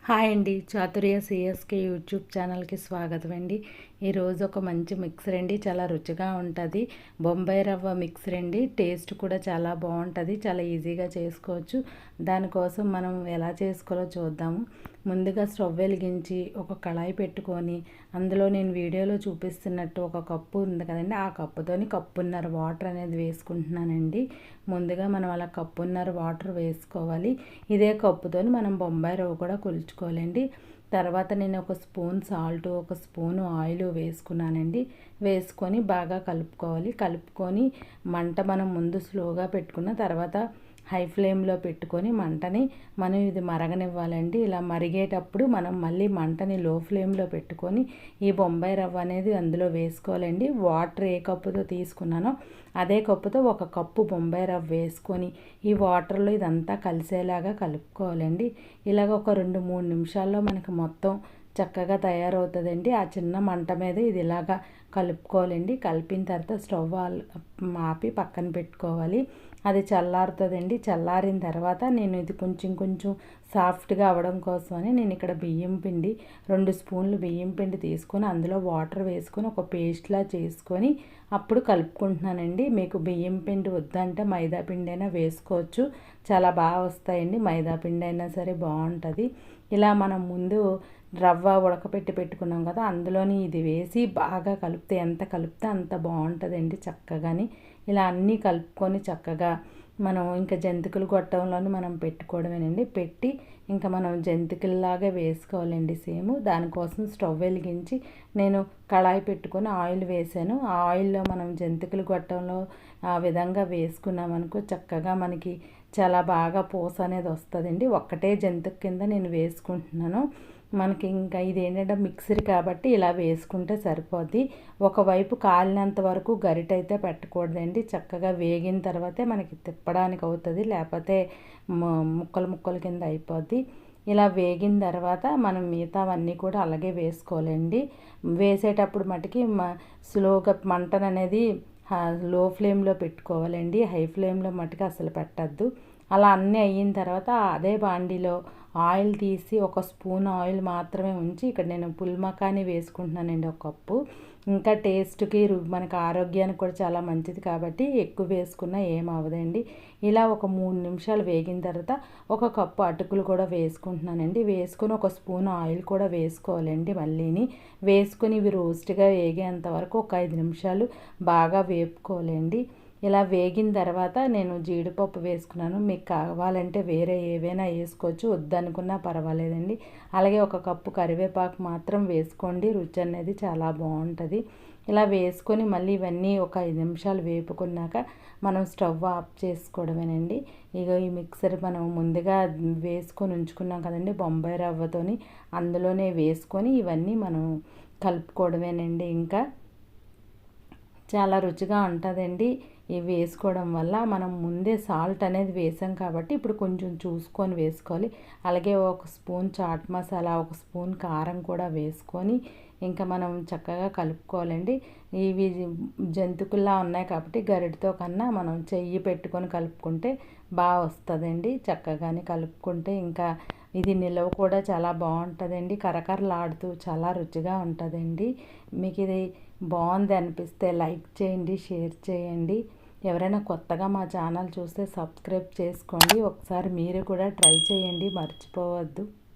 Hi అండి, Chaturya CSK YouTube ఛానల్కి స్వాగతం అండి. ఈరోజు ఒక మంచి మిక్సర్ అండి, చాలా రుచిగా ఉంటుంది. బొంబాయి రవ్వ మిక్సర్ అండి. టేస్ట్ కూడా చాలా బాగుంటుంది, చాలా ఈజీగా చేసుకోవచ్చు. దానికోసం మనం ఎలా చేసుకోవాలో చూద్దాము. ముందుగా స్టవ్ వెలిగించి ఒక కళాయి పెట్టుకొని అందులో నేను వీడియోలో చూపిస్తున్నట్టు ఒక కప్పు ఉంది కదండి, ఆ కప్పుతోని కప్పున్నర వాటర్ అనేది వేసుకుంటున్నానండి. ముందుగా మనం అలా కప్పున్నర వాటర్ వేసుకోవాలి. ఇదే కప్పుతోని మనం బొంబాయి రవ్వ కూడా కొలుచుకోవాలండి. తర్వాత నేను ఒక స్పూన్ సాల్ట్, ఒక స్పూను ఆయిల్ వేసుకున్నానండి. వేసుకొని బాగా కలుపుకొని మంట మనం ముందు స్లోగా పెట్టుకున్న తర్వాత హై ఫ్లేమ్లో పెట్టుకొని మంటని మనం ఇది మరగనివ్వాలండి. ఇలా మరిగేటప్పుడు మనం మళ్ళీ మంటని లో ఫ్లేమ్లో పెట్టుకొని ఈ బొంబాయి రవ్వ అనేది అందులో వేసుకోవాలండి. వాటర్ ఏ కప్పుతో తీసుకున్నానో అదే కప్పుతో ఒక కప్పు బొంబాయి రవ్వ వేసుకొని ఈ వాటర్లో ఇదంతా కలిసేలాగా కలుపుకోవాలండి. ఇలాగ ఒక 2-3 నిమిషాల్లో మనకి మొత్తం చక్కగా తయారవుతుందండి. ఆ చిన్న మంట మీద ఇది ఇలాగా కలుపుకోవాలండి. కలిపిన తర్వాత స్టవ్ ఆపి పక్కన పెట్టుకోవాలి. అది చల్లారుతుందండి. చల్లారిన తర్వాత నేను ఇది కొంచెం సాఫ్ట్గా అవ్వడం కోసమని నేను ఇక్కడ బియ్యం పిండి 2 స్పూన్లు బియ్యం పిండి తీసుకొని అందులో వాటర్ వేసుకొని ఒక పేస్ట్లా చేసుకొని అప్పుడు కలుపుకుంటున్నానండి. మీకు బియ్యం పిండి వద్దంటే మైదా పిండి అయినా వేసుకోవచ్చు, చాలా బాగా వస్తాయండి. మైదా పిండి అయినా సరే బాగుంటుంది. ఇలా మనం ముందు రవ్వ ఉడకపెట్టి పెట్టుకున్నాం కదా, అందులోని ఇది వేసి బాగా కలిపితే ఎంత కలిపితే అంత బాగుంటుందండి చక్కగాని. ఇలా అన్నీ కలుపుకొని చక్కగా మనం ఇంకా జంతికలు గొట్టంలోని మనం పెట్టుకోవడమేనండి. పెట్టి ఇంకా మనం జంతికల్లాగా వేసుకోవాలండి సేమ్. దానికోసం స్టవ్ వెలిగించి నేను కళాయి పెట్టుకొని ఆయిల్ వేసాను. ఆ ఆయిల్లో మనం జంతికలు గొట్టంలో ఆ విధంగా వేసుకున్నామనుకో చక్కగా మనకి చాలా బాగా పూస అనేది వస్తుందండి. ఒక్కటే జంతిక కింద నేను వేసుకుంటున్నాను. మనకి ఇంకా ఇదేంటంటే మిక్సర్ కాబట్టి ఇలా వేసుకుంటే సరిపోద్ది. ఒకవైపు కాలినంత వరకు గరిటైతే పెట్టకూడదండి. చక్కగా వేగిన తర్వాతే మనకి తిప్పడానికి అవుతుంది, లేకపోతే ముక్కలు కింద అయిపోద్ది. ఇలా వేగిన తర్వాత మనం మిగతావన్నీ కూడా అలాగే వేసుకోవాలండి. వేసేటప్పుడు మటుకి స్లోగా మంటను అనేది లో ఫ్లేమ్లో పెట్టుకోవాలండి. హై ఫ్లేమ్లో మటుకు అసలు పెట్టద్దు. అలా అన్నీ అయిన తర్వాత అదే బాండీలో ఆయిల్ తీసి ఒక స్పూన్ ఆయిల్ మాత్రమే ఉంచి ఇక్కడ నేను పుల్ మకాని వేసుకుంటున్నానండి, ఒక కప్పు. ఇంకా టేస్ట్కి మనకు ఆరోగ్యానికి కూడా చాలా మంచిది కాబట్టి ఎక్కువ వేసుకున్నా ఏం అవ్వదండి. ఇలా ఒక 3 నిమిషాలు వేగిన తర్వాత ఒక కప్పు అటుకులు కూడా వేసుకుంటున్నానండి. వేసుకొని ఒక స్పూన్ ఆయిల్ కూడా వేసుకోవాలండి. మళ్ళీని వేసుకొని ఇవి రోస్ట్గా వేగేంత వరకు ఒక 5 నిమిషాలు బాగా వేపుకోవాలండి. ఇలా వేగిన తర్వాత నేను జీడిపప్పు వేసుకున్నాను. మీకు కావాలంటే వేరే ఏవైనా వేసుకోవచ్చు, వద్దనుకున్నా పర్వాలేదండి. అలాగే ఒక కప్పు కరివేపాకు మాత్రం వేసుకోండి, రుచి అనేది చాలా బాగుంటుంది. ఇలా వేసుకొని మళ్ళీ ఇవన్నీ ఒక 5 నిమిషాలు వేపుకున్నాక మనం స్టవ్ ఆఫ్ చేసుకోవడమేనండి. ఇక ఈ మిక్సర్ మనం ముందుగా వేసుకొని ఉంచుకున్నాం కదండి బొంబాయి రవ్వతోని, అందులోనే వేసుకొని ఇవన్నీ మనం కలుపుకోవడమేనండి. ఇంకా చాలా రుచిగా ఉంటుందండి. ఇవి వేసుకోవడం వల్ల మనం ముందే సాల్ట్ అనేది వేసాం కాబట్టి ఇప్పుడు కొంచెం చూసుకొని వేసుకోవాలి. అలాగే ఒక స్పూన్ చాట్ మసాలా, ఒక స్పూన్ కారం కూడా వేసుకొని ఇంకా మనం చక్కగా కలుపుకోవాలండి. ఇవి జంతికల్లా ఉన్నాయి కాబట్టి గరిటతో కన్నా మనం చెయ్యి పెట్టుకొని కలుపుకుంటే బాగా వస్తుందండి. చక్కగానే కలుపుకుంటే ఇంకా ఇది నిల్వ కూడా చాలా బాగుంటుందండి. కరకరలాడుతూ చాలా రుచిగా ఉంటుందండి. మీకు ఇది బాగుంది అనిపిస్తే లైక్ చేయండి, షేర్ చేయండి. ఎవరైనా కొత్తగా మా ఛానల్ చూస్తే సబ్స్క్రైబ్ చేసుకోండి. ఒకసారి మీరు కూడా ట్రై చేయండి, మర్చిపోవద్దు.